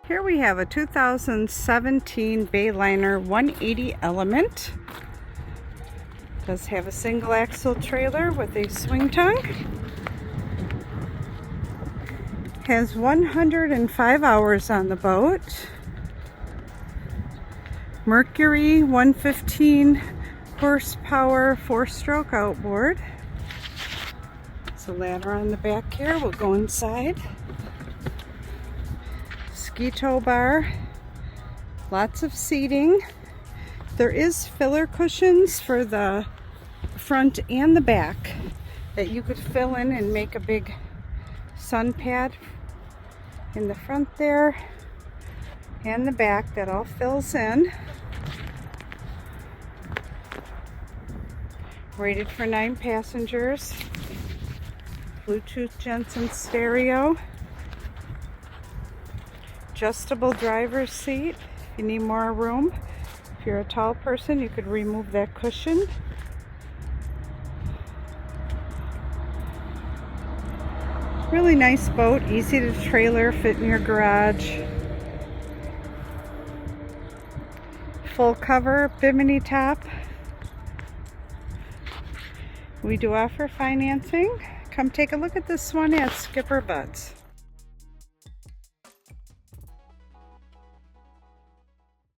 Here we have a 2017 Bayliner 180 Element. Does have a single axle trailer with a swing tongue. Has 105 hours on the boat. Mercury 115 horsepower 4-stroke outboard. There's a ladder on the back here. We'll go inside. Ski tow bar. Lots of seating. There is filler cushions for the front and the back that you could fill in and make a big sun pad in the front there and the back. That all fills in. Rated for 9 passengers. Bluetooth Jensen stereo. Adjustable driver's seat if you need more room. If you're a tall person, you could remove that cushion. Really nice boat, easy to trailer, fit in your garage. Full cover, bimini top. We do offer financing. Come take a look at this one at SkipperBud's.